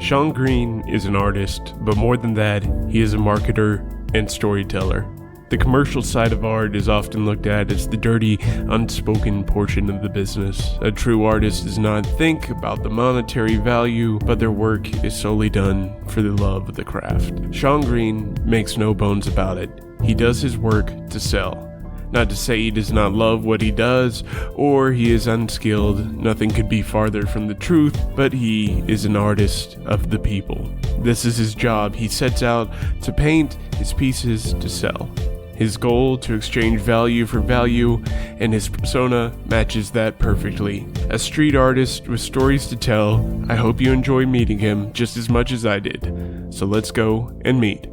Sean Green is an artist, but more than that, he is a marketer and storyteller. The commercial side of art is often looked at as the dirty, unspoken portion of the business. A true artist does not think about the monetary value, but their work is solely done for the love of the craft. Sean Green makes no bones about it. He does his work to sell. Not to say he does not love what he does, or he is unskilled. Nothing could be farther from the truth, but he is an artist of the people. This is his job. He sets out to paint his pieces to sell. His goal to exchange value for value, and his persona matches that perfectly. A street artist with stories to tell. I hope you enjoy meeting him just as much as I did. So let's go and meet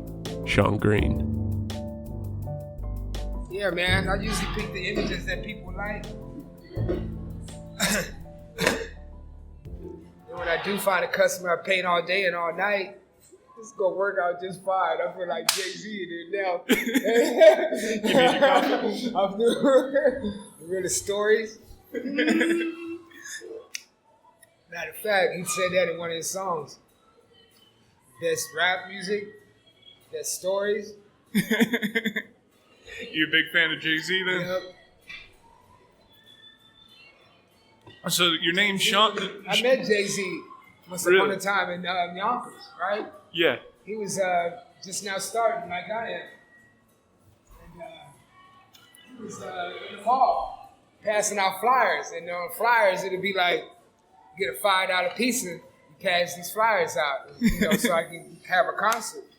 Sean Green. Yeah, man, I usually pick the images that people like. And when I do find a customer, I paint all day and all night. It's gonna work out just fine. I feel like Jay-Z in it now. You mean your coffee? I'm doing really stories. Matter of fact, he said that in one of his songs. Best rap music, best stories. You a big fan of Jay-Z then? Yep. So your name's Sean? I met Jay-Z once upon a time in Yonkers, right? Yeah. He was just now starting like I am. And he was in the mall passing out flyers. And on flyers, it'd be like, get a $5 pizza, you pass these flyers out, so I can have a concert.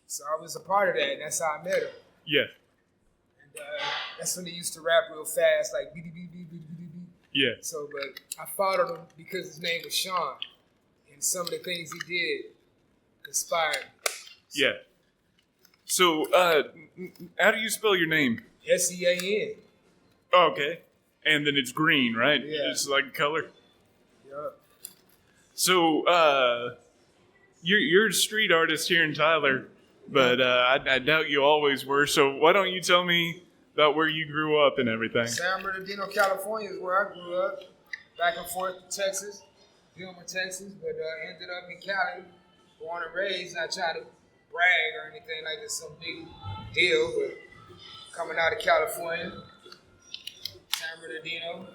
So I was a part of that, and that's how I met him. Yeah. And that's when he used to rap real fast, like beep, beep, beep, beep, beep, beep, beep. Yeah. So, but I followed him because his name was Sean, and some of the things he did inspired me. Yeah. So, how do you spell your name? S-E-A-N. Oh, okay. And then it's green, right? Yeah. It's like color. Yeah. So, you're a street artist here in Tyler, but I doubt you always were. So why don't you tell me about where you grew up and everything? San Bernardino, California is where I grew up. Back and forth to Texas, Gilmer, Texas, but ended up in Cali, born and raised. Not trying to brag or anything like it's some big deal, but coming out of California, San Bernardino,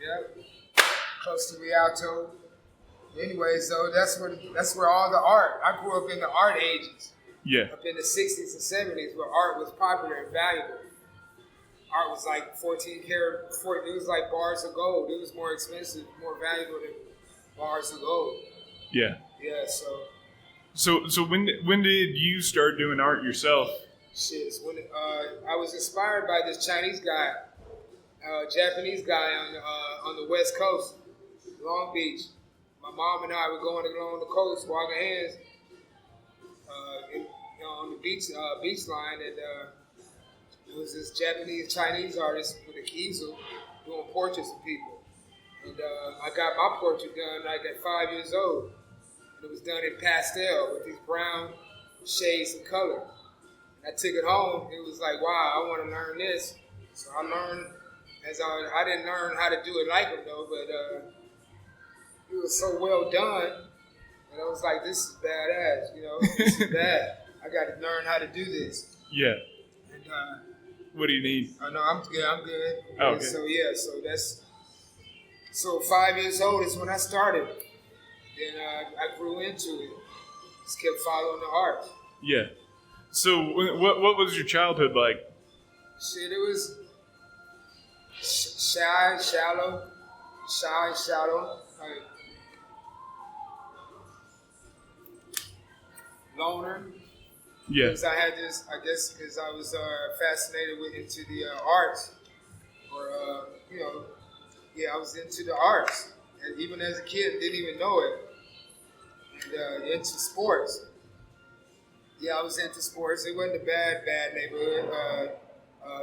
yep, close to Rialto. Anyways, though, that's where all the art. I grew up in the art ages. Yeah. Up in the 60s and 70s, where art was popular and valuable. Art was like 14 karat. It was like bars of gold. It was more expensive, more valuable than bars of gold. Yeah. Yeah. So when did you start doing art yourself? Shit. When I was inspired by this Chinese guy, Japanese guy on the West Coast, Long Beach. My mom and I were going along the coast, walking hands on the beach line, and it was this Chinese artist with an easel doing portraits of people. And I got my portrait done like at 5 years old. And it was done in pastel with these brown shades of color. And I took it home. It was like, wow, I want to learn this. So I learned I didn't learn how to do it like him though, but it was so well done, and I was like, this is badass, this is bad. I got to learn how to do this. Yeah. And what do you need? Oh, no, I'm good. Oh, okay. So 5 years old is when I started. Then I grew into it. Just kept following the art. Yeah. So what was your childhood like? Shit, it was shy, shallow. Like, loner. Yeah. Because I had this, I guess, because I was fascinated into the arts, or I was into the arts, and even as a kid, didn't even know it. And into sports. Yeah, I was into sports. It wasn't a bad neighborhood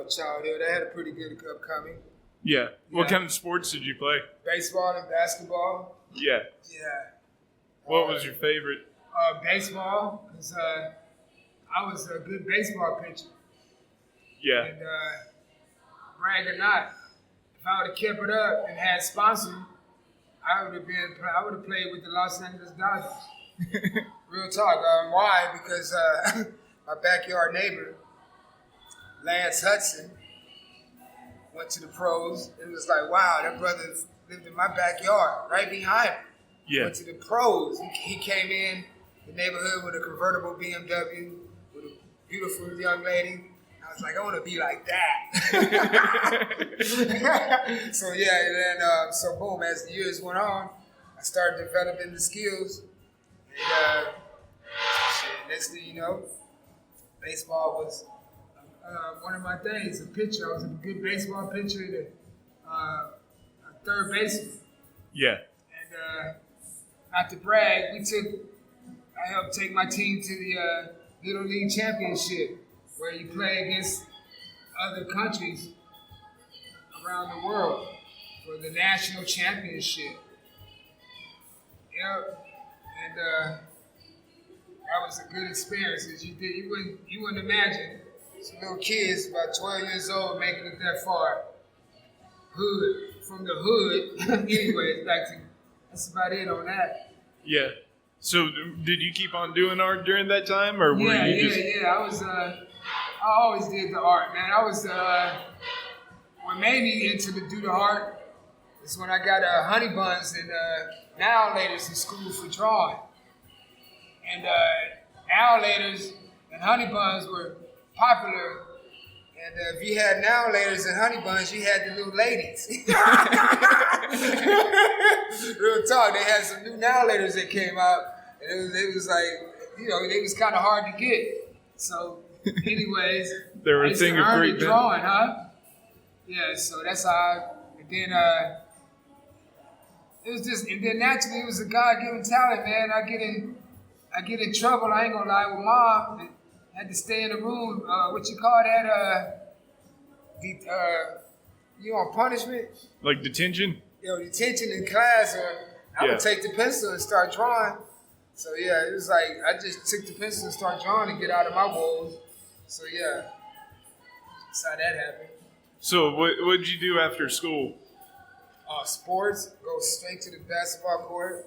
childhood. I had a pretty good upcoming. Yeah. What kind of sports did you play? Baseball and basketball. Yeah. Yeah. What was your favorite? Baseball, because I was a good baseball pitcher. Yeah. And brag or not, if I would have kept it up and had sponsors, I would have played with the Los Angeles Dodgers. Real talk. Why? Because my backyard neighbor, Lance Hudson, went to the pros. It was like, wow, that brother lived in my backyard, right behind me. Yeah. Went to the pros. He came in the neighborhood with a convertible BMW with a beautiful young lady. I was like, I want to be like that. So yeah, and then so boom, as the years went on, I started developing the skills. And next thing you know, baseball was one of my things. A pitcher, I was a good baseball pitcher, and a third baseman. Yeah. And not to brag, I helped take my team to the Little League Championship, where you play against other countries around the world for the national championship. Yep. And that was a good experience. You wouldn't imagine some little kids about 12 years old making it that far. From the hood. Anyways, that's about it on that. Yeah. So did you keep on doing art during that time, or were you just? Yeah. I always did the art, man. I was what made me into do the art is when I got honey buns and nail laters in school for drawing. And nail laters and honey buns were popular. And if you had nail laters and honey buns, you had the little ladies. Real talk, they had some new nail laters that came out, and it was like, they was kind of hard to get. So, anyways, They were I used to thinking earn pretty it good. drawing, huh? Yeah, so that's how. And then and then naturally it was a God-given talent, man. I get in trouble. I ain't gonna lie with mom. And had to stay in the room. What you call that? You on punishment? Like detention? Detention in class, or I would take the pencil and start drawing. So yeah, it was like I just took the pencil and started drawing to get out of my woes. So yeah, that's how that happened. So what did you do after school? Sports, go straight to the basketball court,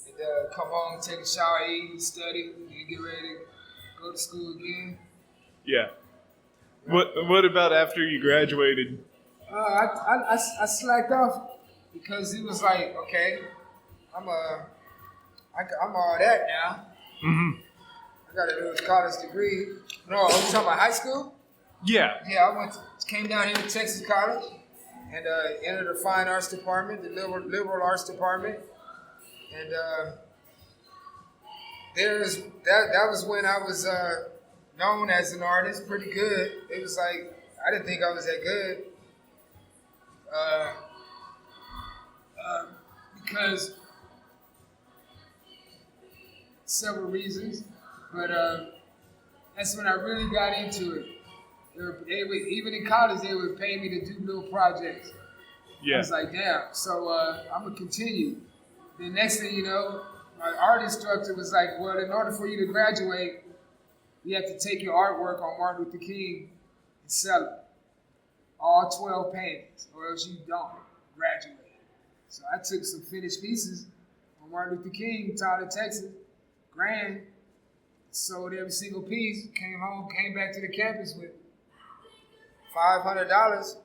and come home, take a shower, eat, study, and get ready to go to school again. Yeah. What about after you graduated? I slacked off because it was like, okay, I'm all that now. Mm-hmm. I got a college degree. No, are you talking about high school? Yeah. Yeah, I came down here to Texas College and entered the fine arts department, the liberal arts department, and that was when I was known as an artist, pretty good. It was like I didn't think I was that good because several reasons, but that's when I really got into it. Even in college, they would pay me to do little projects. Yeah. I was like, damn. So I'm gonna continue. The next thing you know, my art instructor was like, well, in order for you to graduate, you have to take your artwork on Martin Luther King and sell it. All 12 paintings, or else you don't graduate. So I took some finished pieces on Martin Luther King, Tyler, Texas, grand, sold every single piece, came home, came back to the campus with $500.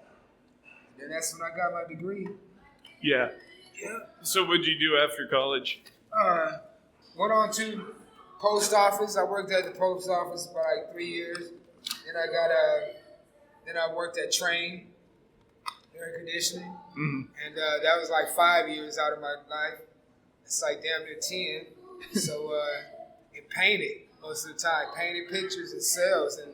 Then that's when I got my degree. Yeah. Yeah. So what did you do after college? Went on to post office. I worked at the post office for like 3 years. Then I worked at Train, air conditioning. Mm-hmm. And that was like 5 years out of my life. It's like damn near 10. So it painted most of the time. Painted pictures and sales and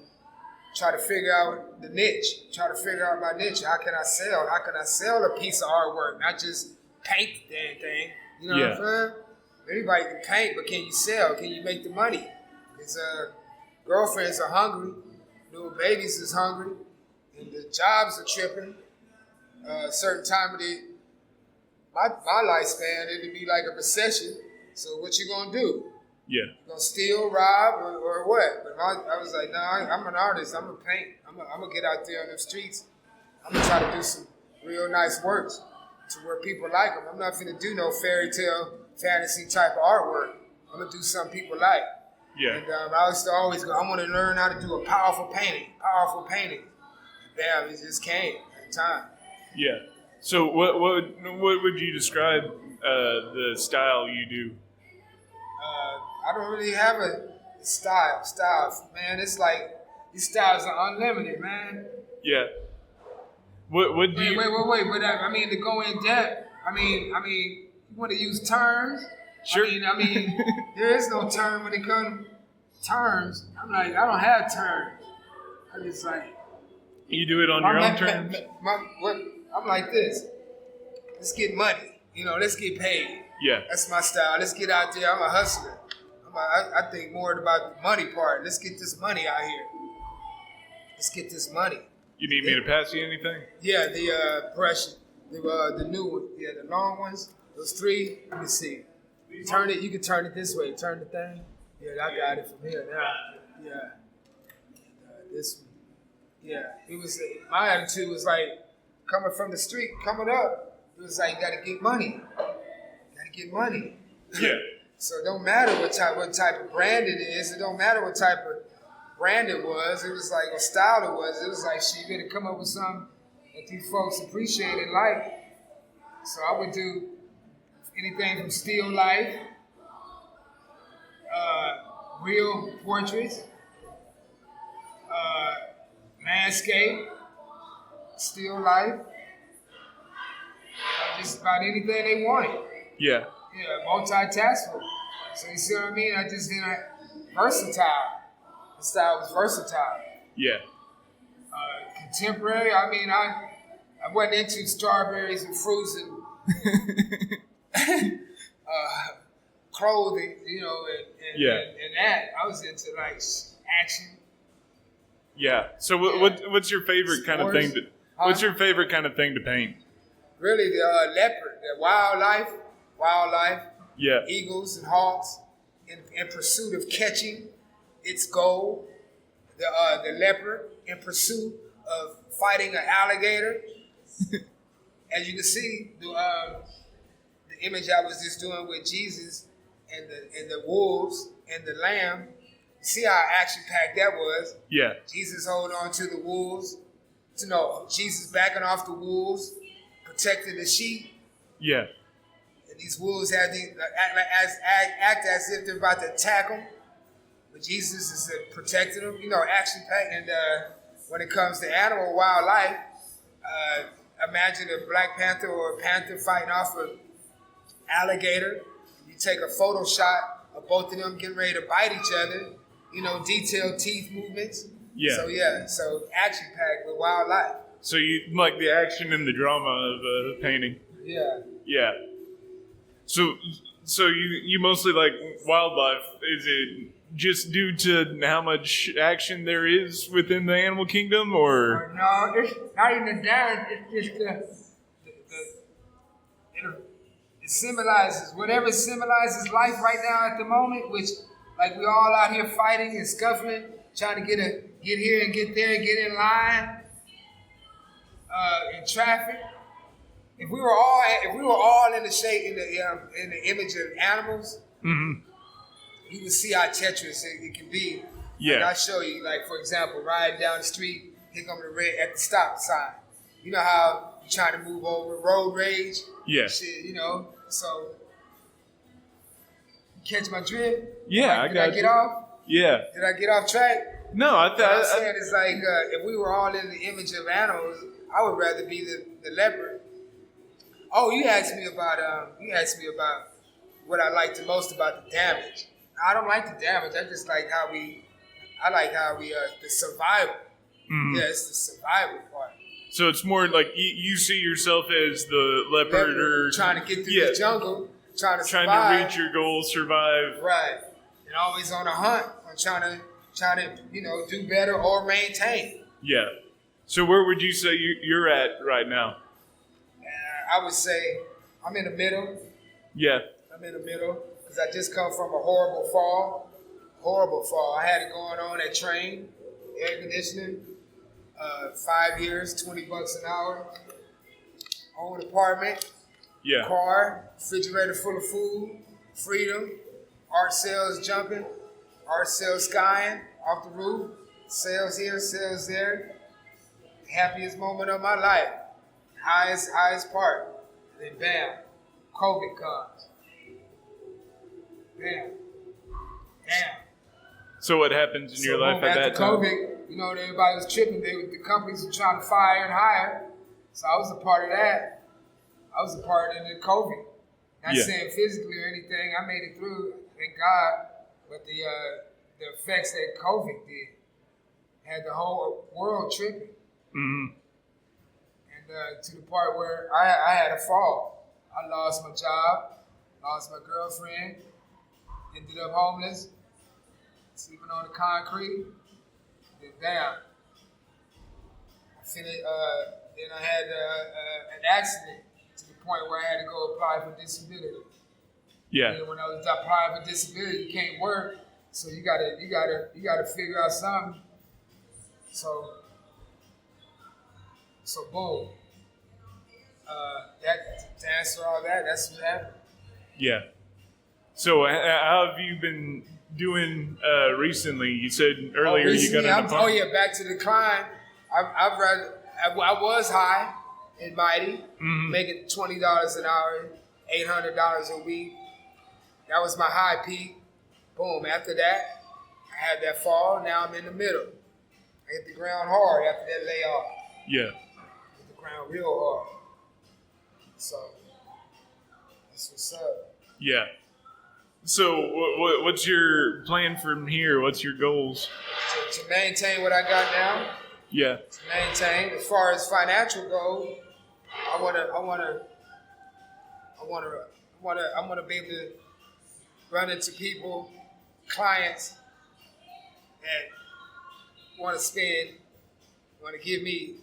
try to figure out the niche. Try to figure out my niche. How can I sell? How can I sell a piece of artwork? Not just paint the damn thing. You know what I'm saying? Anybody can paint, but can you sell? Can you make the money? Because girlfriends are hungry. Little babies is hungry. And the jobs are tripping. Certain time of my lifespan, it'd be like a recession. So what you gonna do? Yeah. You gonna steal, rob, or what? But I was like, no, I'm an artist. I'm gonna paint. I'm gonna get out there on the streets. I'm gonna try to do some real nice works. to where people like them. I'm not finna do no fairy tale, fantasy type of artwork. I'm gonna do something people like. Yeah. And I used to always go, I want to learn how to do a powerful painting. Bam, it just came at the time. Yeah. So what would you describe the style you do? I don't really have a style. Man, it's like, these styles are unlimited, man. Yeah. What do you... Wait. But I mean, to go in depth, I mean, you want to use terms? Sure. I mean, there is no term when it comes to terms. I'm like, I don't have terms. I just like... You do it on your own terms? I'm like this. Let's get money. Let's get paid. Yeah. That's my style. Let's get out there. I'm a hustler. I think more about the money part. Let's get this money out here. Let's get this money. You need me to pass you anything? Yeah, the brush, the new one. Yeah, the long ones. Those 3. Let me see. Turn it. You can turn it this way. Turn the thing. Yeah, I got it from here now. Yeah. This one. Yeah. It was my attitude was like coming from the street, coming up. It was like you got to get money. Yeah. So it don't matter what type of brand it is. It don't matter what type of brand it was. It was like what style it was. It was like shit, you better come up with something that these folks appreciate and like. So I would do anything from still life, real portraits, landscape, still life, just about anything they wanted. Yeah. Yeah, multitaskable. So you see what I mean? I just did versatile. The style was versatile. Yeah. Contemporary. I mean, I wasn't into strawberries and fruits and clothing, and that. I was into like action. Yeah. So what's your favorite kind of thing to? What's your favorite kind of thing to paint? Really, the leopard, the wildlife. Yeah. Eagles and hawks in pursuit of catching its goal. The leopard in pursuit of fighting an alligator. As you can see, the image I was just doing with Jesus and the wolves and the lamb. See how action-packed that was? Yeah. Jesus holding on to the wolves. Jesus backing off the wolves, protecting the sheep. Yeah. And these wolves act as if they're about to attack them. But Jesus is protecting them. Action-packed. And when it comes to animal wildlife, imagine a black panther or a panther fighting off an alligator. You take a photo shot of both of them getting ready to bite each other. Detailed teeth movements. Yeah. So action-packed with wildlife. So you like the action and the drama of painting. Yeah. Yeah. So you mostly like wildlife. Is it just due to how much action there is within the animal kingdom, or? No, it's not even the dance. It's just it symbolizes whatever symbolizes life right now at the moment, which like we all out here fighting and scuffling, trying to get here and get there and get in line in traffic. If we were all in the shape in the image of animals, mm-hmm. you would see how Tetris it can be. Yeah. Like I'll show you. Like for example, riding down the street, here come the red at the stop sign. You know how you're trying to move over road rage. Yeah. Shit, So you catch my drift? Yeah, Did I get off? Yeah. Did I get off track? No, I What I'm saying is like if we were all in the image of animals, I would rather be the leopard. Oh, you asked me about what I like the most about the damage. I don't like the damage. I just like how we the survival. Mm-hmm. Yeah, it's the survival part. So it's more like you see yourself as the leopard or trying to get through the jungle, trying to to reach your goal, survive. Right, and always on a hunt, on trying to do better or maintain. Yeah. So where would you say you're at right now? I would say I'm in the middle. Yeah. I'm in the middle because I just come from a horrible fall. I had it going on at Train, air conditioning, 5 years, $20 an hour, own apartment. Yeah. Car, refrigerator full of food, freedom, art sales jumping, art sales skying off the roof, sales here, sales there. Happiest moment of my life. Highest part. Then bam, COVID comes. Bam. So what happens in your life at that time? COVID, everybody was tripping. The companies were trying to fire and hire. So I was a part of that. I was a part of the COVID. Not saying physically or anything. I made it through, thank God. But the effects that COVID did had the whole world tripping. Mm-hmm. And to the part where I had a fall. I lost my job, lost my girlfriend, ended up homeless, sleeping on the concrete. Then down. Then I had an accident to the point where I had to go apply for disability. Yeah. And when I was applying for disability, you can't work, so you gotta figure out something. So boom. To answer all that, that's what happened. Yeah. So how have you been doing recently? You said earlier you got an apartment. Back to the climb. I was high and mighty, making $20 an hour, $800 a week. That was my high peak. Boom. After that, I had that fall. Now I'm in the middle. I hit the ground hard after that layoff. Yeah. Hit the ground real hard. So that's what's up. Yeah. So what's your plan from here? What's your goals? To maintain what I got now. Yeah. To maintain. As far as financial goals, I wanna be able to run into people, clients that want to give me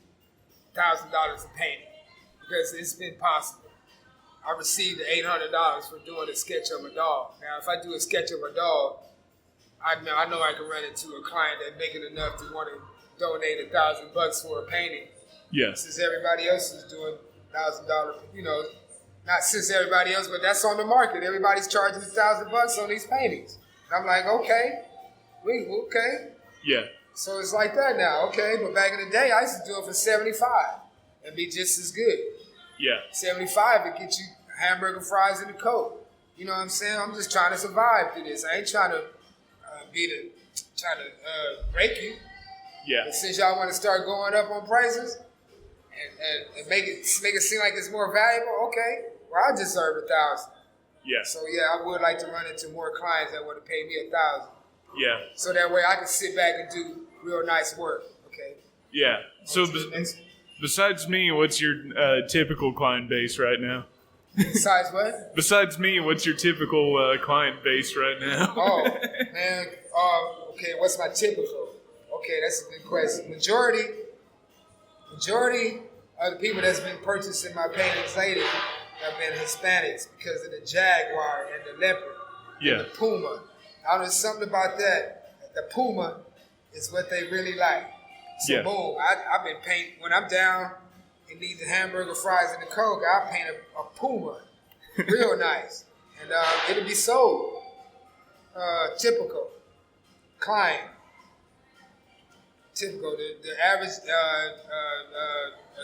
$1,000 a painting, because it's been possible. I received $800 for doing a sketch of a dog. Now, if I do a sketch of a dog, I know I can run into a client that's making enough to want to donate $1,000 for a painting. Yes. Since everybody else is doing $1,000, not since everybody else, but that's on the market. Everybody's charging $1,000 on these paintings. And I'm like, okay. Yeah. So it's like that now, okay. But back in the day, I used to do it for $75 and be just as good. Yeah. $75 to get you hamburger, fries, and a Coke. You know what I'm saying? I'm just trying to survive through this. I ain't trying to break you. Yeah. But since y'all want to start going up on prices and make it seem like it's more valuable, okay. Well, I deserve $1,000. Yeah. So yeah, I would like to run into more clients that want to pay me $1,000. Yeah. So that way I can sit back and do real nice work. Okay. Yeah. So besides me, what's your typical client base right now? Besides what? Besides me, what's your typical client base right now? Oh, man. Okay, what's my typical? Okay, that's a good question. Majority of the people that's been purchasing my paintings lately have been Hispanics because of the jaguar and the leopard and the puma. I know something about that. The puma is what they really like. So boom, I've been painting. When I'm down and need the hamburger, fries, and the Coke, I paint a puma. Real nice. And it'll be sold. Typical. Client. Typical. The average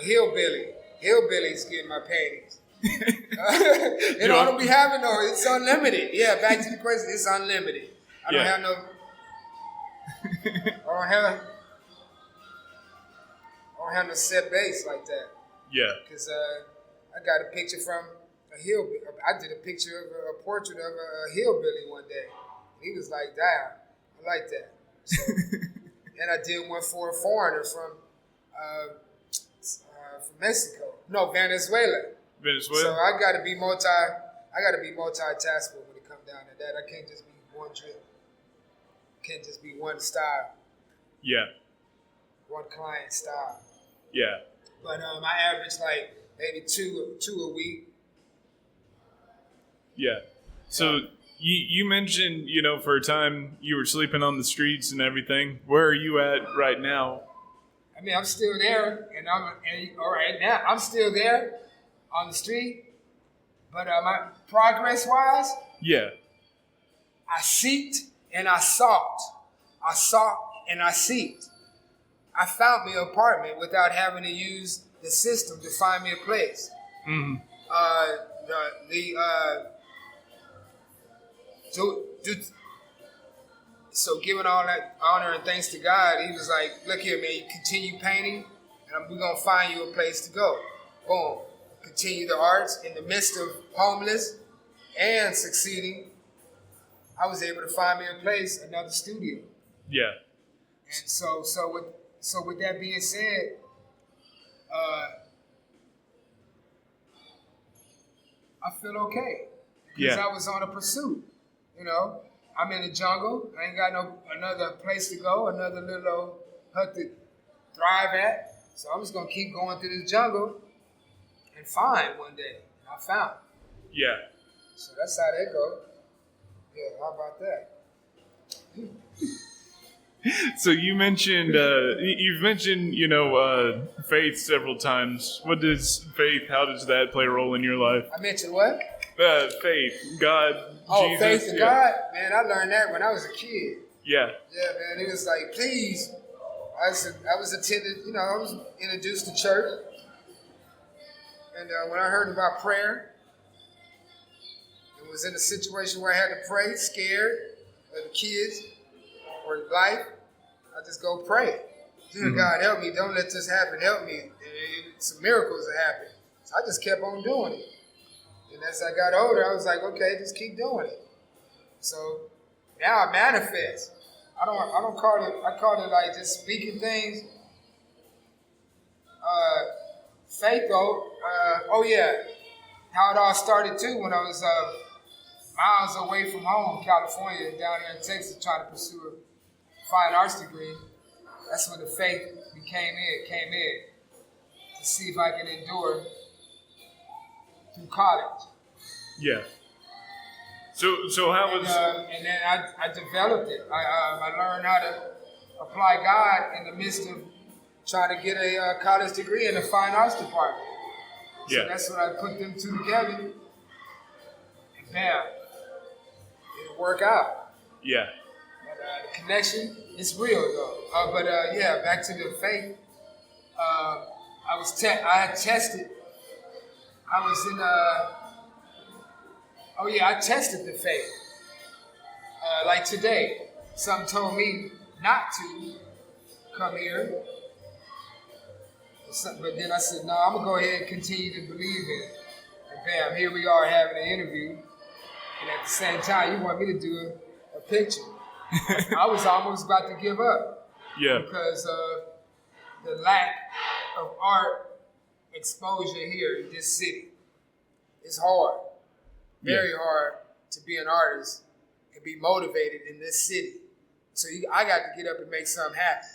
hillbilly. Hillbillies getting my paintings. I don't be having no. It's unlimited. Yeah, back to the question. It's unlimited. I don't have no. I don't have no set base like that. Yeah. Because I got a picture from a hillbilly. I did a portrait of a hillbilly one day. He was like, "Damn, I like that." So, and I did one for a foreigner from Mexico. No, Venezuela. So I got to be multitaskable when it comes down to that. I can't just be one drip. Can't just be one style. Yeah. One client style. Yeah. But I average like maybe two a week. Yeah. So you mentioned, for a time you were sleeping on the streets and everything. Where are you at right now? I mean, I'm still there, and all right now I'm still there on the street, But my progress-wise, Yeah. I seeked and I sought. I sought and I seeked. I found me an apartment without having to use the system to find me a place. Mm-hmm. So giving all that honor and thanks to God, he was like, look here, man, you continue painting, and we're going to find you a place to go. Boom. Continue the arts in the midst of homeless and succeeding. I was able to find me a place, another studio. Yeah. And so with that being said, I feel okay. Because I was on a pursuit, you know. I'm in the jungle. I ain't got another place to go, another little hut to thrive at. So I'm just going to keep going through this jungle and find one day. I found. Yeah. So that's how that goes. Yeah, how about that? So you mentioned, you've mentioned, faith several times. How does that play a role in your life? I mentioned what? Faith, God, Jesus. Faith in God? Man, I learned that when I was a kid. Yeah. Yeah, man, it was like, please. I was introduced to church. And when I heard about prayer, it was in a situation where I had to pray, scared of the kids or life. I just go pray. Dear God, help me. Don't let this happen. Help me. And some miracles have happened. So I just kept on doing it. And as I got older, I was like, okay, just keep doing it. So now I manifest. I call it like just speaking things. Faith though, how it all started too when I was miles away from home, California, down here in Texas, trying to pursue a fine arts degree. That's when the faith came in to see if I can endure through college. Yeah. So how was? And then I developed it. I learned how to apply God in the midst of trying to get a college degree in the fine arts department. So that's when I put them two together, and bam, it'll work out. Yeah. But the connection is real though. Back to the faith. I had tested. I was in I tested the faith. Like today, something told me not to come here. But then I said, no, I'm going to go ahead and continue to believe in it. And bam, here we are having an interview. And at the same time, you want me to do a picture. I was almost about to give up. Yeah. Because of the lack of art exposure here in this city. It's hard. Very hard to be an artist and be motivated in this city. So I got to get up and make something happen.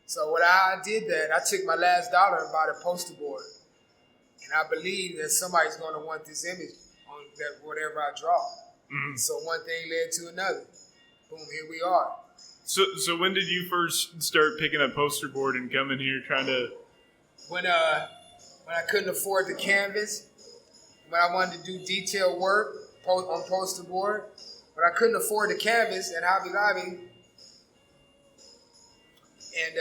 So when I did that, I took my last dollar and bought a poster board. And I believe that somebody's going to want this image on that whatever I draw. Mm-hmm. So one thing led to another. Boom, here we are. So when did you first start picking up poster board and coming here trying to... When I couldn't afford the canvas, when I wanted to do detailed work on poster board, when I couldn't afford the canvas at Hobby Lobby, and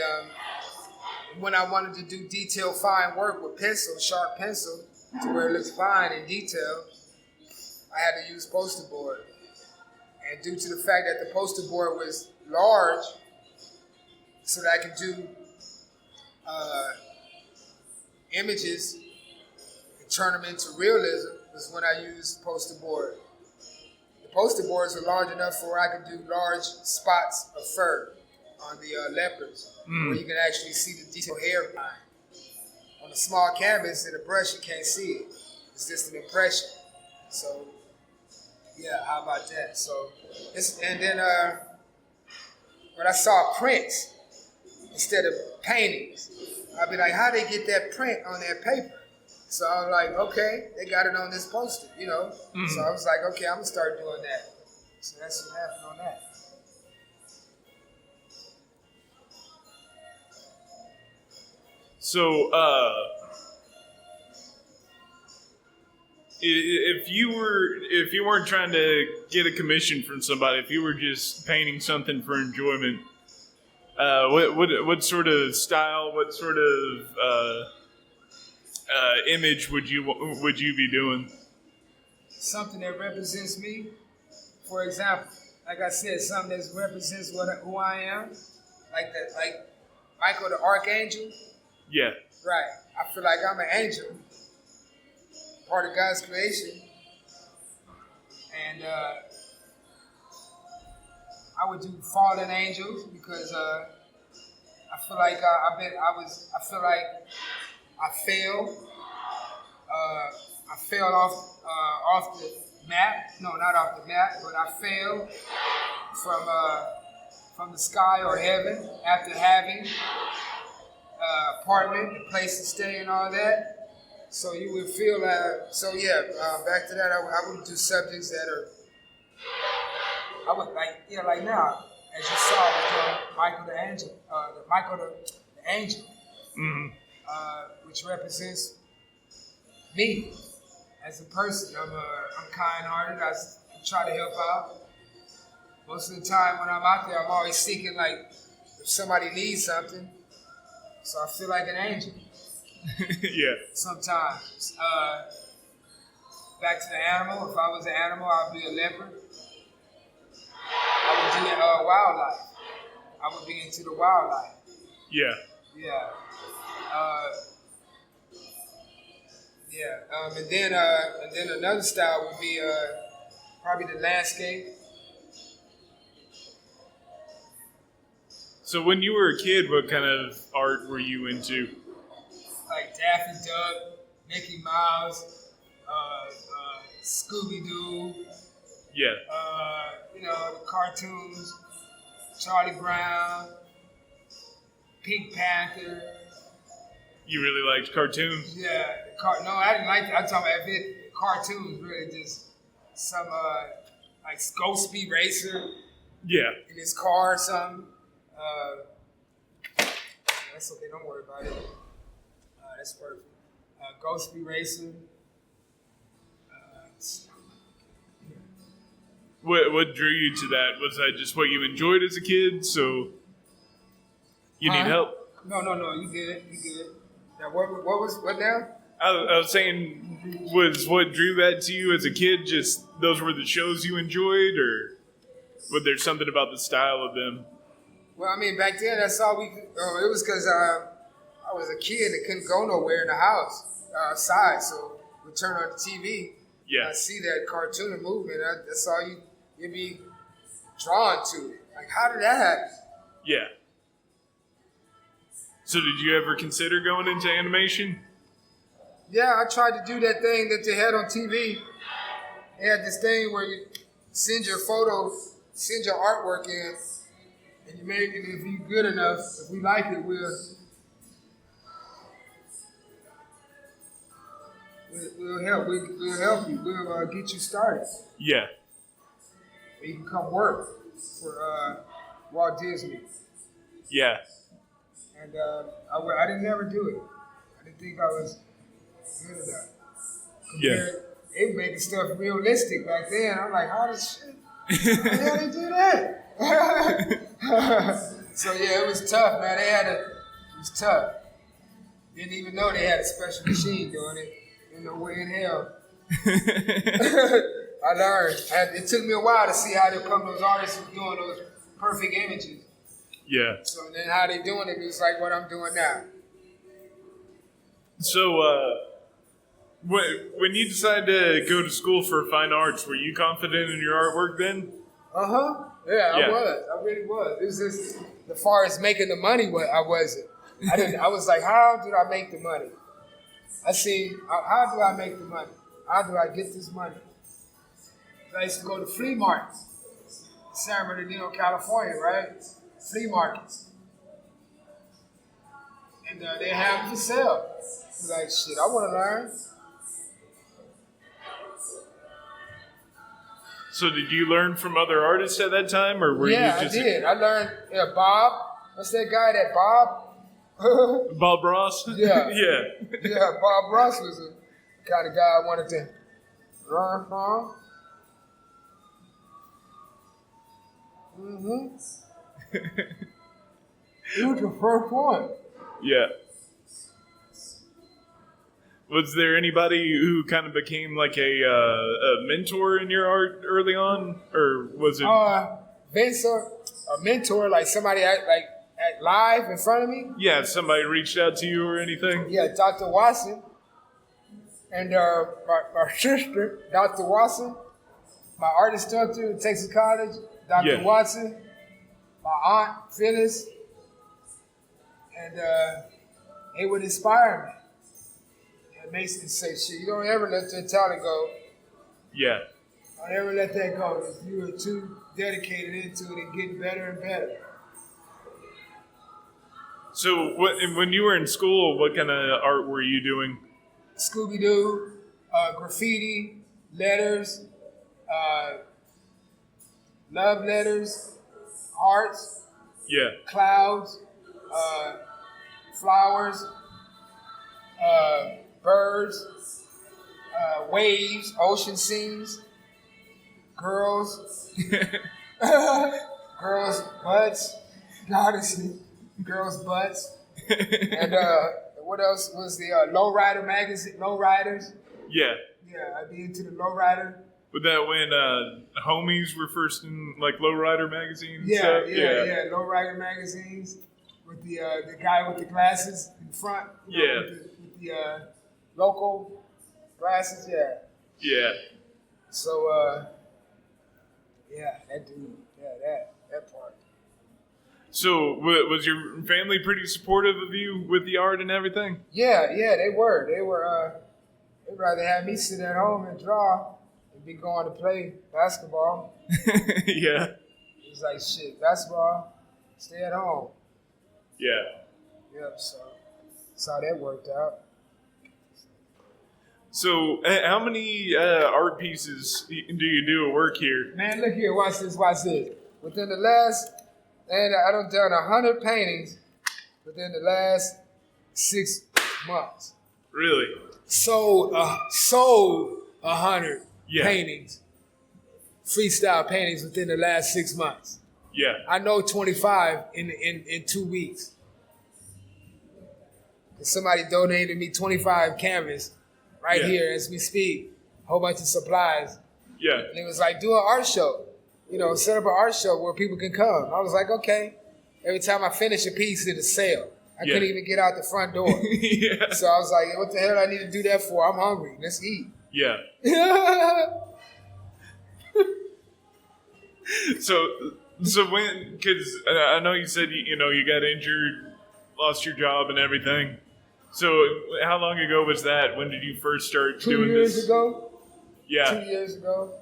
when I wanted to do detailed fine work with pencil, sharp pencil, to where it looks fine and detailed, I had to use poster board. And due to the fact that the poster board was large, so that I could do images and turn them into realism, was when I used poster board. The poster boards are large enough where I could do large spots of fur on the leopards, where you can actually see the detailed hairline. On a small canvas and a brush, you can't see it. It's just an impression. So, yeah, how about that? So, when I saw prints instead of paintings, I'd be like, how they get that print on that paper? So I was like, okay, they got it on this poster, you know? So I was like, okay, I'm going to start doing that. So that's what happened on that. So, If you weren't trying to get a commission from somebody, if you were just painting something for enjoyment, what sort of style, what sort of image would you be doing? Something that represents me. For example, like I said, something that represents who I am, like that, like Michael the Archangel. Yeah. Right. I feel like I'm an angel, part of God's creation, and I would do fallen angels because I feel like I feel like I failed. I failed off the map. No, not off the map, but I failed from the sky or heaven after having apartment, a place to stay, and all that. So you would feel back to that. I would do subjects that are. I would like now, as you saw with Michael the Angel, the Angel, which represents me as a person. I'm kind-hearted. I try to help out. Most of the time when I'm out there, I'm always seeking, like, if somebody needs something. So I feel like an angel. Yeah. Sometimes. Back to the animal. If I was an animal, I'd be a leopard. I would do wildlife. I would be into the wildlife. Yeah. Yeah. And then another style would be probably the landscape. So when you were a kid, what kind of art were you into? Like Daffy Duck, Mickey Mouse, Scooby-Doo. Yeah. The cartoons, Charlie Brown, Pink Panther. You really liked cartoons? Yeah. No, I didn't like it. I'm talking about cartoons, really just some, like Ghost Speed Racer. Yeah. In his car or something. That's okay, don't worry about it. That's perfect. Ghost Speed Racer. What drew you to that? Was that just what you enjoyed as a kid? So you need help? No, you good. Now, what now? I was saying, was what drew that to you as a kid just those were the shows you enjoyed, or was there something about the style of them? Well, I mean, back then, that's all we could. It was because I was a kid and couldn't go nowhere in the house, outside. So we turn on the TV. Yeah. I see that cartoon and movement. That's all you'd be drawn to it. Like, how did that happen? Yeah. So did you ever consider going into animation? Yeah, I tried to do that thing that they had on TV. They had this thing where you send your photo, send your artwork in, and you make it. If you're good enough, if we like it, we'll help. We'll help you. We'll get you started. Yeah. You can come work for Walt Disney. Yeah. And I didn't never do it. I didn't think I was good enough. Yeah. They were making stuff realistic back then. I'm like, how the hell they do that? So yeah, it was tough, man. It was tough. Didn't even know they had a special machine doing it. Didn't know where in hell. I learned. It took me a while to see how they come those artists who doing those perfect images. Yeah. So then how they doing it is like what I'm doing now. So when you decided to go to school for fine arts, were you confident in your artwork then? Uh-huh. Yeah, I was. I really was. It was just, as far as making the money, I wasn't. I was like, how did I make the money? How do I make the money? How do I get this money? I used to go to flea markets. San Bernardino, California, right? Flea markets. And they have them for sale. I'm like, shit, I want to learn. So did you learn from other artists at that time, or were you just... I did. I learned, Bob. What's that guy, that Bob? Bob Ross? Yeah. Yeah. Yeah, Bob Ross was the kind of guy I wanted to learn from. Mm-hmm. He was the first one. Yeah. Was there anybody who kind of became like a mentor in your art early on, or was it? A mentor, like somebody at live in front of me. Yeah, somebody reached out to you or anything. Yeah, Dr. Watson, and my sister, Dr. Watson, my art instructor at Texas College, Dr. Watson, my aunt Phyllis, and it would inspire me. It makes me say, shit, you don't ever let that talent go. Yeah. Don't ever let that go. If you are too dedicated into it and getting better and better. So when you were in school, what kind of art were you doing? Scooby-Doo, graffiti, letters, love letters, hearts, clouds, flowers, birds, waves, ocean scenes, girls, girls' butts, honestly, girls' butts, and what else was the Lowrider magazine? Lowriders. Yeah. Yeah, I'd be into the Lowrider. Was that when homies were first in like Lowrider magazines? Yeah. Lowrider magazines with the guy with the glasses in front. With the local glasses. Yeah. Yeah. So that dude. Yeah, that part. So was your family pretty supportive of you with the art and everything? Yeah, they were. They'd rather have me sit at home and draw than be going to play basketball. Yeah. It was like, shit, basketball, stay at home. Yeah. Yep, so that's how that worked out. So how many art pieces do you do at work here? Man, look here, watch this. Within the last, I done 100 paintings within the last 6 months. Really? Sold 100 paintings, freestyle paintings within the last 6 months. Yeah. I know 25 in 2 weeks. Somebody donated me 25 canvas here as we speak. A whole bunch of supplies. Yeah. And it was like, do an art show. Set up an art show where people can come. I was like, okay. Every time I finish a piece, it's a sale. I couldn't even get out the front door. Yeah. So I was like, what the hell do I need to do that for? I'm hungry. Let's eat. Yeah. So when, because I know you said, you got injured, lost your job and everything. So how long ago was that? When did you first start doing this? 2 years ago. Yeah. 2 years ago.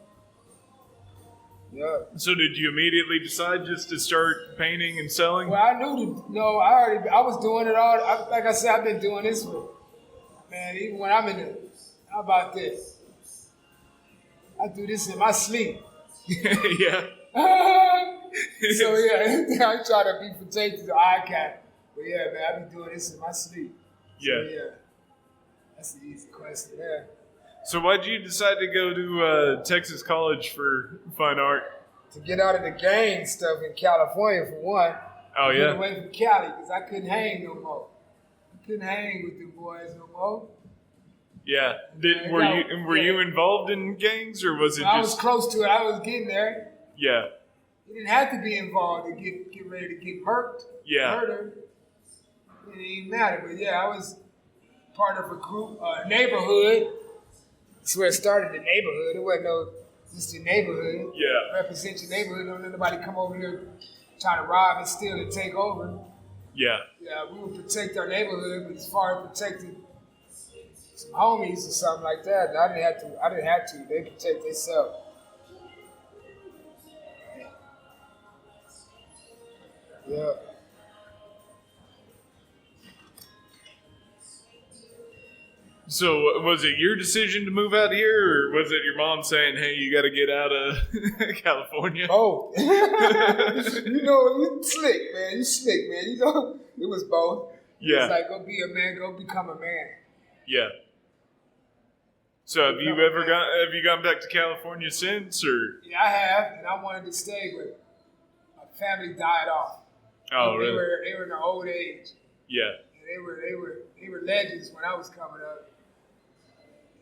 Yeah. So did you immediately decide just to start painting and selling? Well, I knew I was doing it all. Like I said, I've been doing this even when I'm how about this? I do this in my sleep. Yeah. So I try to be protected to eye cap. But yeah, man, I be doing this in my sleep. Yeah. So, yeah. That's the easy question there. So why'd you decide to go to Texas College for fine art? To get out of the gang stuff in California, for one. Oh, yeah? Get away from Cali, because I couldn't hang no more. I couldn't hang with the boys no more. Yeah. Were you involved in gangs, or was it I was close to it. I was getting there. Yeah. You didn't have to be involved to get ready to get murked. Yeah. Murdered. It didn't even matter. But yeah, I was part of a group, neighborhood. That's where it started, the neighborhood. It wasn't just the neighborhood. Yeah. Represent your neighborhood. Don't let nobody come over here trying to rob and steal and take over. Yeah. Yeah, we would protect our neighborhood, but as far as protecting some homies or something like that, I didn't have to. They protect themselves. Yeah. So was it your decision to move out here, or was it your mom saying, hey, you got to get out of California? Oh. You slick, man. You slick, man. It was both. Yeah. It's like, go be a man, go become a man. Yeah. So have you gone back to California since, or? Yeah, I have, and I wanted to stay, but my family died off. Oh, really? They were in their old age. Yeah. And they were legends when I was coming up.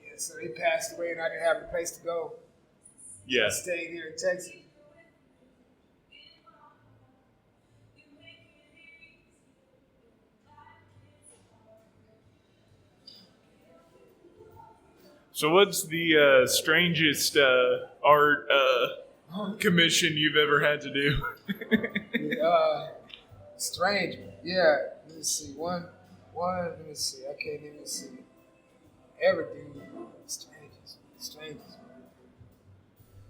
Yeah, so they passed away, and I didn't have a place to go. Yeah. I stayed here in Texas. So what's the strangest art commission you've ever had to do? Strange. Yeah. Let me see. One. Let me see. I can't even see. Ever do strangest.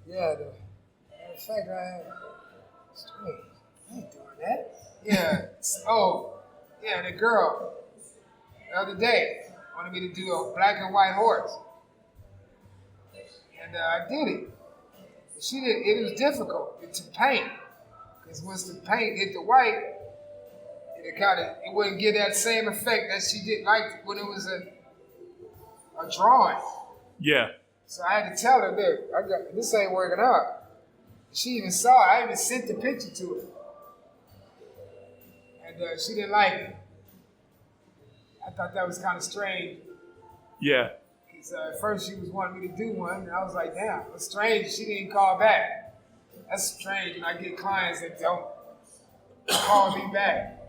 Yeah. The matter of fact, I had strange. I ain't doing that. Yeah. Oh. Yeah. The girl the other day wanted me to do a black and white horse. And I did it. She did. It was difficult to paint because once the paint hit the white, it wouldn't give that same effect that she did like when it was a drawing. Yeah. So I had to tell her, look, this ain't working out. She even saw it. I even sent the picture to her, and she didn't like it. I thought that was kind of strange. Yeah. At first she was wanting me to do one, and I was like, damn, it's strange. She didn't call back. That's strange when I get clients that don't call me back.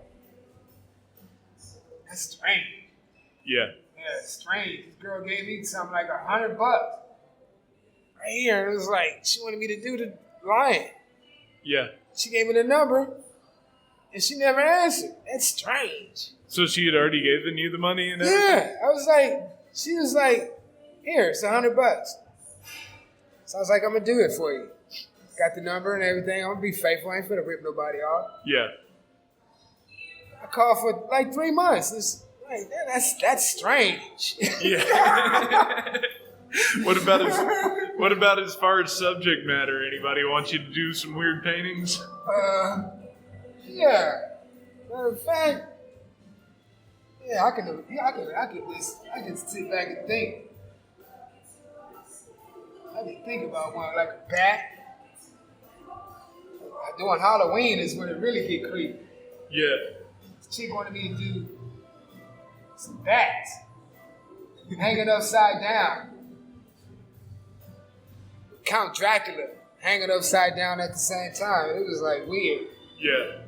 That's strange. Yeah. Yeah, it's strange. This girl gave me something like $100 right here. It was like she wanted me to do the lion. Yeah. She gave me the number, and she never answered. That's strange. So she had already given you the money and everything? Yeah. She was like, here, it's $100. So I was like, I'm gonna do it for you. Got the number and everything. I'm gonna be faithful. I ain't finna rip nobody off. Yeah. I called for like 3 months. It's like, that's strange. Yeah. What about as far as subject matter? Anybody want you to do some weird paintings? Yeah. Matter of fact, yeah, I can sit back and think. I can think about one like a bat. Doing Halloween is when it really get creepy. Yeah. This chick wanted me to do some bats hanging upside down. Count Dracula hanging upside down at the same time. It was like weird. Yeah.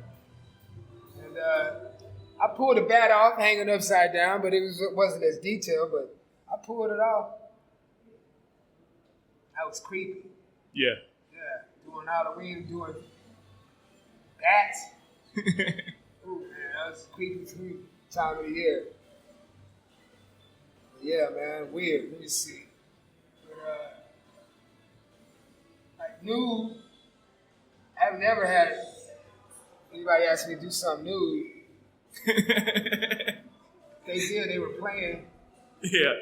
And I pulled the bat off hanging upside down, but it wasn't as detailed, but I pulled it off. That was creepy. Yeah. Yeah. Doing Halloween, doing bats. Ooh, man, that was creepy time of the year. But yeah, man, weird. Let me see. But, like nude, I've never had anybody ask me to do something nude. They did. They were playing. Yeah.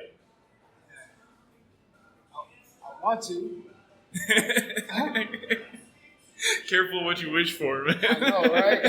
I want to. Careful what you wish for, man. I know, right?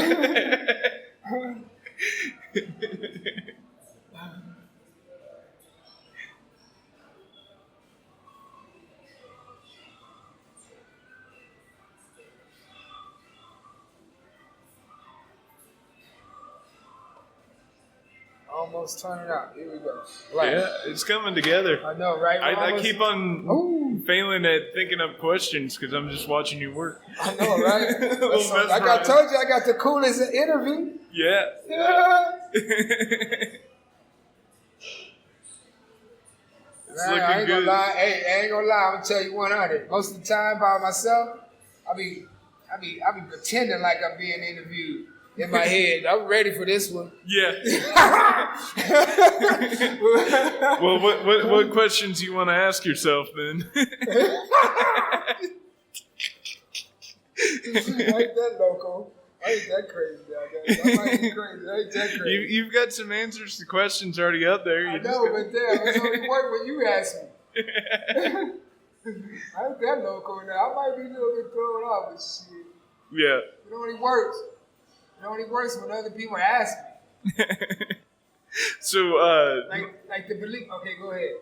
Almost turning out. Here we go. Right. Yeah, it's coming together. I know, right? I keep on failing at thinking up questions because I'm just watching you work. I know, right? Told you I got the coolest interview. Yeah. It's looking I ain't good. gonna lie. Hey, I ain't gonna lie. I'm gonna tell you 100. Most of the time by myself, I be pretending like I'm being interviewed in my head. I'm ready for this one. Yeah. Well, what questions do you want to ask yourself then? Ain't that local? Ain't that crazy, I might be crazy. Ain't that crazy? You've got some answers to questions already up there. I know, but damn, it's only work when you ask me. I ain't that local now. I might be a little bit thrown off with shit. Yeah. It only works. It only works when other people ask me. So, like the belief. Okay, go ahead.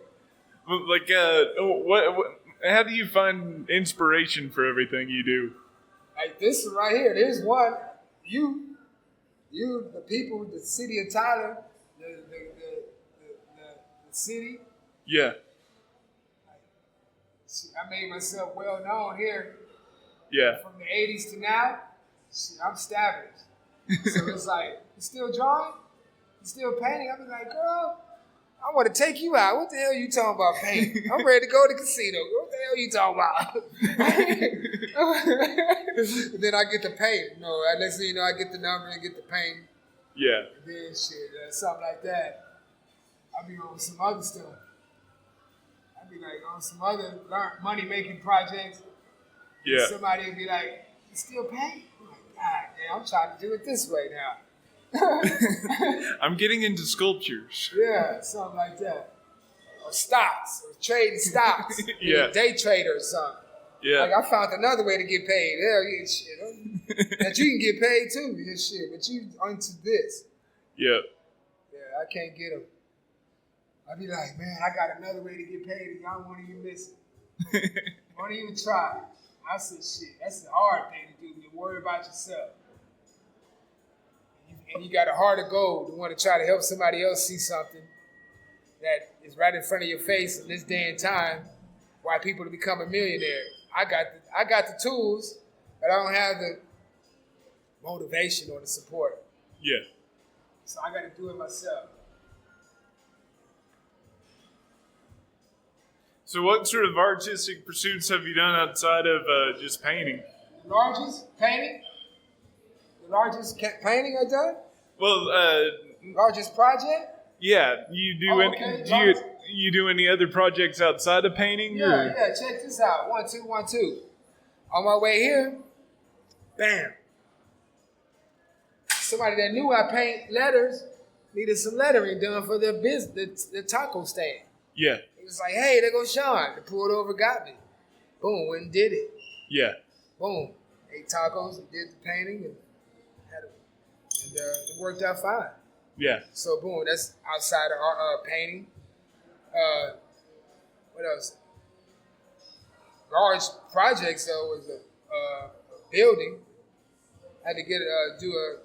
Well, like, what? How do you find inspiration for everything you do? Like this one right here. There's one. You, the people, the city of Tyler, the city. Yeah. I made myself well known here. Yeah. From the 80s to now, I'm established. So it's like, you still drawing? You still painting? I be like, girl, I want to take you out. What the hell you talking about painting? I'm ready to go to the casino. What the hell you talking about? Then I get the paint. No, next thing you know, I get the number and get the paint. Yeah. And then shit, something like that. I be on some other stuff. I be like on some other money-making projects. Yeah. Somebody would be like, you still paint? I'm like, God damn, I'm trying to do it this way now. I'm getting into sculptures. Yeah, something like that. Or stocks, or trading stocks. Yeah. A day trader or something. Yeah. Like, I found another way to get paid. Hell yeah, shit. That you can get paid too, this shit. But you onto this. Yeah. Yeah, I can't get them. I be like, man, I got another way to get paid and y'all won't even listen. Won't even try. I said, shit, that's the hard thing to do. You worry about yourself. And you got a heart of gold to want to try to help somebody else see something that is right in front of your face in this day and time. Why people to become a millionaire. I got the tools, but I don't have the motivation or the support. Yeah. So I got to do it myself. So what sort of artistic pursuits have you done outside of just painting? The largest painting I done? Well, Largest project? yeah. You do Oh, any? okay. You do any other projects outside of painting? Yeah. Check this out. 1, 2, 1, 2. On my way here, bam. Somebody that knew I paint letters needed some lettering done for their business, the taco stand. Yeah. It was like, hey, there goes Sean. They pulled over, got me. Boom, went and did it. Yeah. Boom, ate tacos and did the painting and it worked out fine. Yeah. So boom, that's outside of painting. What else? Large projects though was a building. I had to do a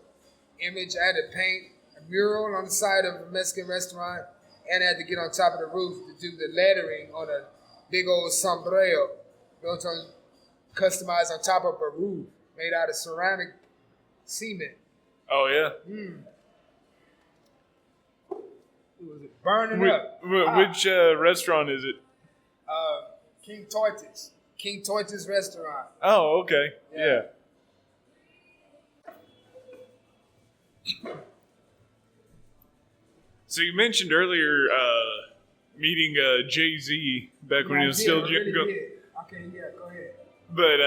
image. I had to paint a mural on the side of a Mexican restaurant, and I had to get on top of the roof to do the lettering on a big old sombrero built on, customized on top of a roof made out of ceramic cement. Oh yeah. It was burning up. Which restaurant is it? King Tortoise. King Tortoise restaurant. Oh, okay. Yeah. So you mentioned earlier meeting Jay-Z back when he was still really did. Okay, yeah, go ahead. But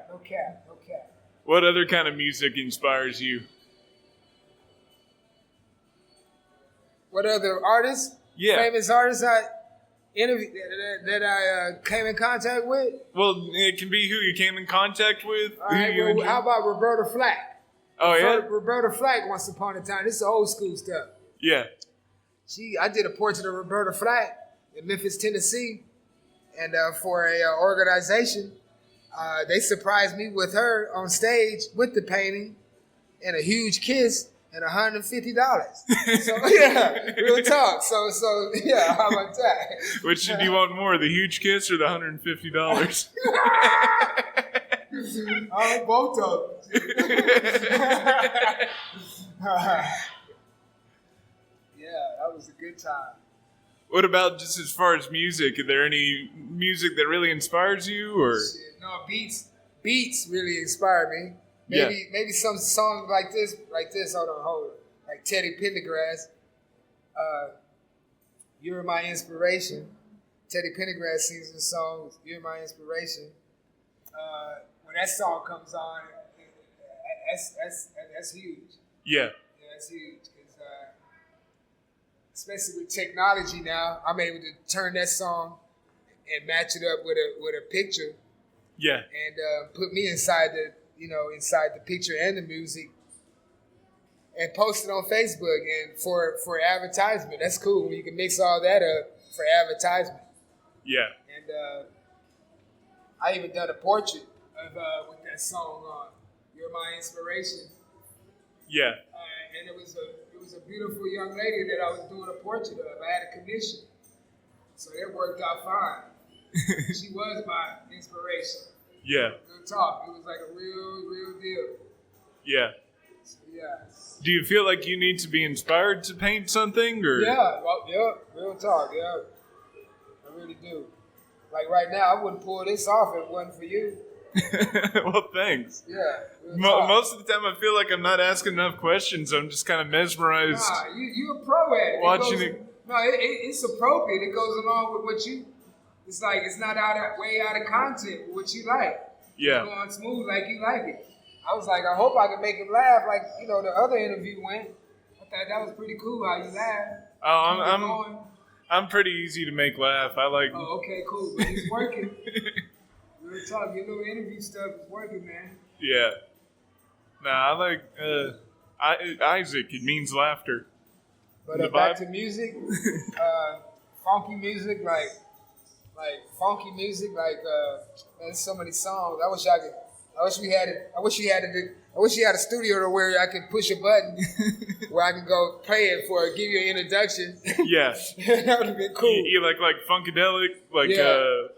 No cap. what other kind of music inspires you? What other artists? Yeah. Famous artists I interviewed that I came in contact with? Well, it can be who you came in contact with. All right, well, how about Roberta Flack? Oh, yeah? Roberta Flack once upon a time. This is old school stuff. Yeah. I did a portrait of Roberta Flack in Memphis, Tennessee. And for a organization, they surprised me with her on stage with the painting and a huge kiss and $150. So yeah, real talk. So yeah, how about that? Which do you want more, the huge kiss or the $150? Both of them. Yeah, that was a good time. What about just as far as music? Is there any music that really inspires you, or? Shit, no, beats really inspire me. Maybe some song like this. Hold on. Like Teddy Pendergrass. You're my inspiration. Teddy Pendergrass sings the song. You're my inspiration. When that song comes on, that's huge. Yeah. Yeah, that's huge. Especially with technology now, I'm able to turn that song and match it up with a picture. Yeah. And put me inside the picture and the music, and post it on Facebook and for advertisement. That's cool when you can mix all that up for advertisement. Yeah. And I even done a portrait of with that song on. You're my inspiration. Yeah. And it was a beautiful young lady that I was doing a portrait of. I had a commission, so it worked out fine. She was my inspiration. Yeah. Good talk. It was like a real deal. Yeah. So, yeah. Do you feel like you need to be inspired to paint something, or? Yeah. Well, yeah. Real talk. Yeah. I really do. Like right now, I wouldn't pull this off if it wasn't for you. Well, thanks. Yeah. Real talk. Most of the time, I feel like I'm not asking enough questions. I'm just kind of mesmerized. Nah, you a pro at it. Watching It's appropriate. It goes along with what you. It's like it's not way out of content with what you like. Yeah. It's going smooth like you like it. I was like, I hope I can make him laugh like the other interview went. I thought that was pretty cool how you laughed. I'm pretty easy to make laugh. I like. Oh, okay, cool. But he's working. Real talk. Your little interview stuff is working, man. Yeah. Nah, I like Isaac. It means laughter. But back to music, funky music, like funky music, there's so many songs. I wish we had a studio where I could push a button where I can go play it give you an introduction. Yeah. That would have been cool. You like funkadelic, what do you call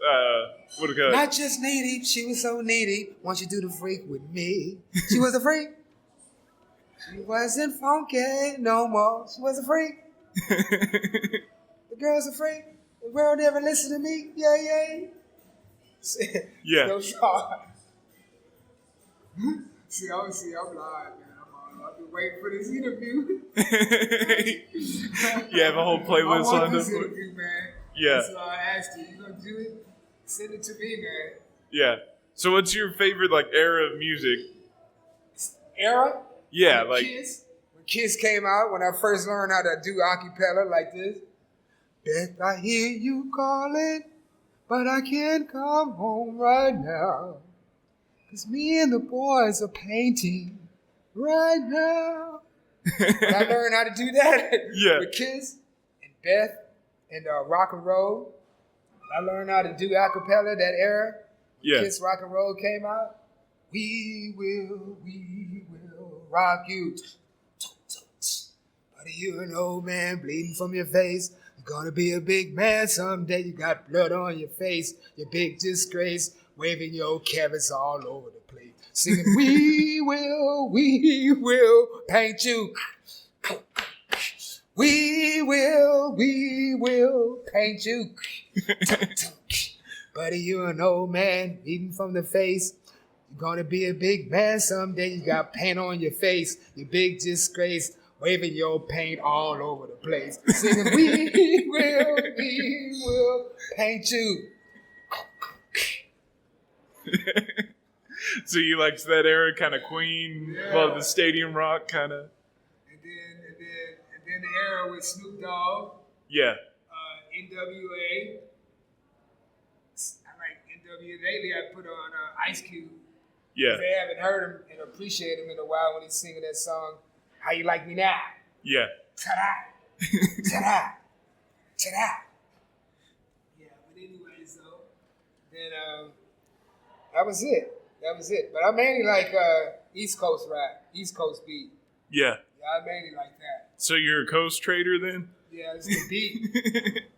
it? Not just needy, she was so needy. Won't you do the freak with me? She was a freak. She wasn't funky no more. She was a freak. The girl's a freak. The world never listened to me. Yeah. Yeah. No song. See, I'm live, man. I've been waiting for this interview. You have a whole playlist on on this this. interview, man. Yeah. So I asked you. You gonna do it? Send it to me, man. Yeah. So what's your favorite era of music? Era? Yeah, When Kiss came out, when I first learned how to do acapella like this. Beth, I hear you calling, but I can't come home right now. 'Cause me and the boys are painting right now. And I learned how to do that with Kiss and Beth and rock and roll. I learned how to do acapella that era. Yeah. Kiss rock and roll came out. We will rock you. But you're an old man bleeding from your face. You're gonna be a big man someday. You got blood on your face. Your big disgrace. Waving your carrots all over the place. Singing, we will paint you. We will paint you. Buddy, you're an old man bleeding from the face. You're gonna be a big man someday. You got paint on your face. Your big disgrace. Waving your paint all over the place. Singing, we will paint you. So you liked that era, kind of Queen, love the stadium rock kind of. And then the era with Snoop Dogg. Yeah. NWA. I like NWA. Lately I put on Ice Cube. Yeah. They haven't heard him and appreciate him in a while when he's singing that song, How You Like Me Now? Yeah. Ta-da! Ta-da! Ta-da! Yeah, but anyways, though, then that was it. But I mainly like East Coast rap, East Coast beat. Yeah. Yeah, I mainly like that. So you're a coast trader then? Yeah, it's the beat.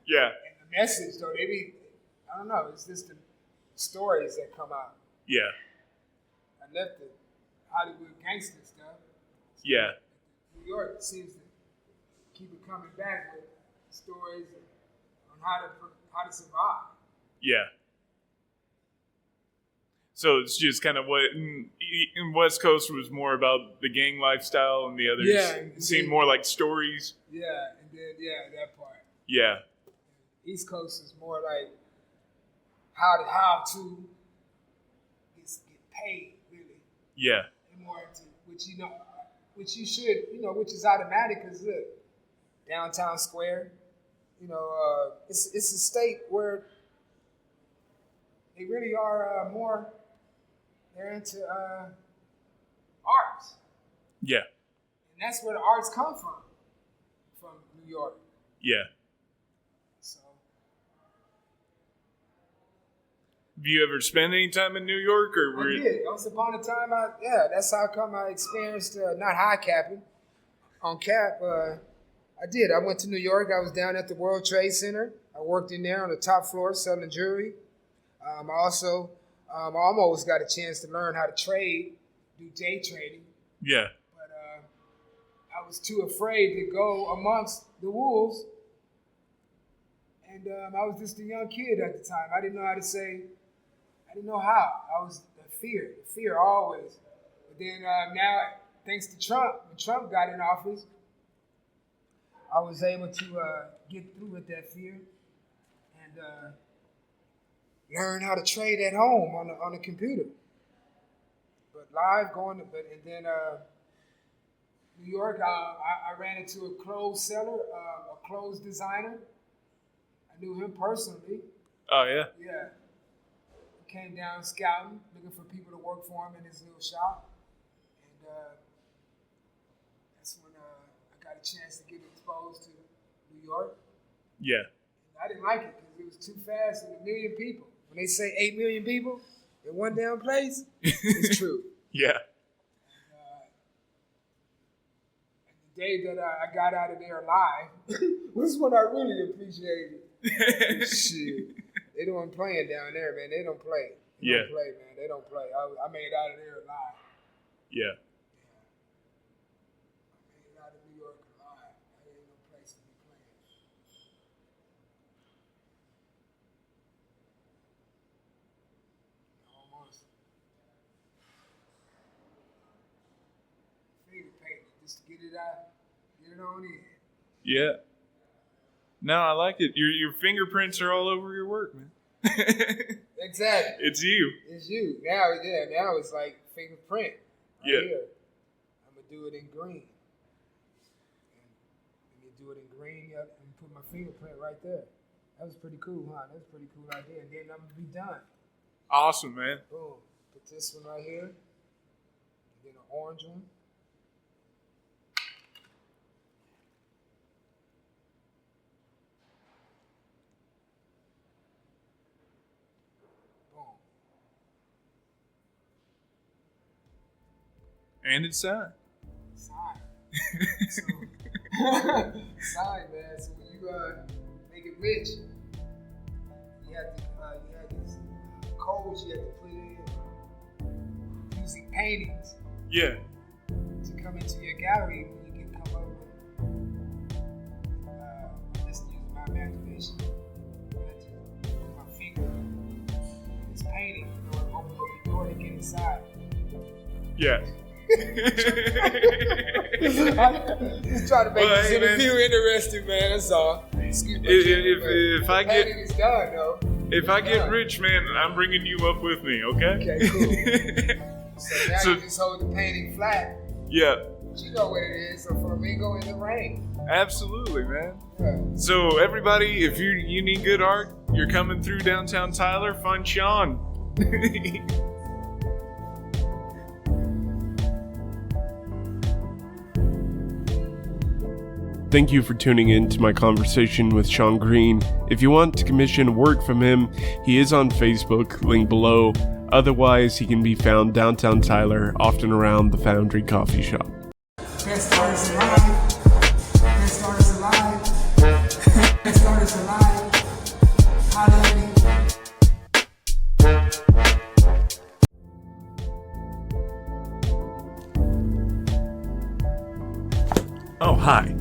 Yeah. And the message, though, I don't know, it's just the stories that come out. Yeah. I left the Hollywood gangster stuff. Yeah. New York seems to keep it coming back with stories on how to survive. Yeah. So it's just kind of what in West Coast was more about the gang lifestyle, and the others seemed more like stories. Yeah, and then that part. Yeah. East Coast is more like how to get paid, really. Yeah. And more into which you should, which is automatic, because look, downtown square, it's a state where they really are more. They're into arts. Yeah. And that's where the arts come from New York. Yeah. So Have you ever spent any time in New York, or were I did. Once upon a time, that's how come I experienced, not high capping, on cap. I did. I went to New York. I was down at the World Trade Center. I worked in there on the top floor selling jewelry. I also almost got a chance to learn how to trade, do day trading. Yeah. But I was too afraid to go amongst the wolves. And I was just a young kid at the time. I didn't know how to say, I didn't know how. I was the fear always. But then now, thanks to Trump, when Trump got in office, I was able to get through with that fear and learn how to trade at home on the computer. But and then New York, I ran into a clothes seller, a clothes designer. I knew him personally. Oh, yeah? Yeah. He came down scouting, looking for people to work for him in his little shop. And that's when I got a chance to get exposed to New York. Yeah. And I didn't like it because it was too fast and 1 million people. When they say 8 million people in one damn place, it's true. Yeah. And the day that I got out of there alive was when I really appreciated it. Shit. They don't playing down there, man. They don't play. They don't play, man. They don't play. I made it out of there alive. Yeah. I made it out of New York alive. There ain't no place to be playing. Almost. Finger painting, just to get it out, get it on in. Yeah. No, I like it. Your fingerprints are all over your work, man. Exactly. It's you. It's you. Now it's like fingerprint. Right here. I'm going to do it in green. And when you do it in green, and put my fingerprint right there. That was pretty cool, huh? That's a pretty cool idea. And then I'm going to be done. Awesome, man. Boom. Put this one right here. And then an orange one. And it's signed. Sign. So, sign, man. So when you make it rich, you have these codes you have to put in using paintings. Yeah. To come into your gallery when you can come up with just using my imagination. I just put my finger in this painting, open up the door to get inside. Yeah. Just trying to make this interview interesting, man. That's all. Excuse me. If I get it's done, though. If I get rich, man, I'm bringing you up with me. Okay. Okay. Cool. So now you just hold the painting flat. Yeah. But you know what it is. A flamingo in the rain. Absolutely, man. Yeah. So everybody, if you need good art, you're coming through downtown Tyler, find Sean. Thank you for tuning in to my conversation with Sean Green. If you want to commission work from him, he is on Facebook, link below. Otherwise, he can be found downtown Tyler, often around the Foundry Coffee Shop. Best artist alive. Best artist alive. Best artist alive. Holla at me. Oh, hi.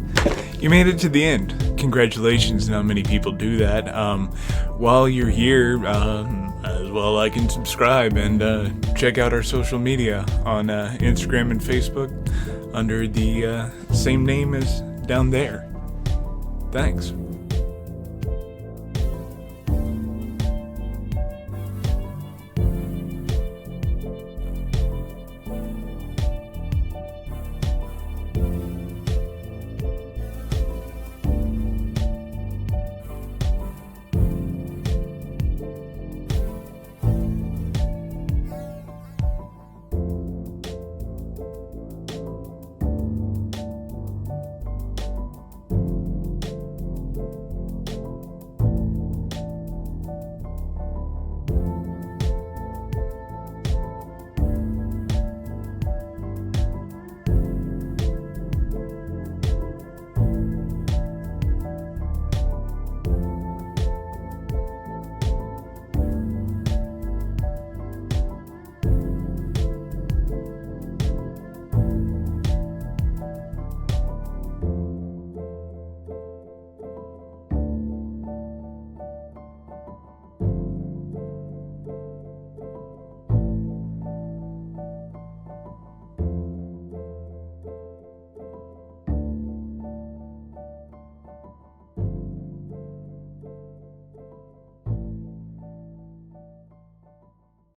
You made it to the end. Congratulations, not many people do that. While you're here, as well like and subscribe and check out our social media on Instagram and Facebook under the same name as down there. Thanks.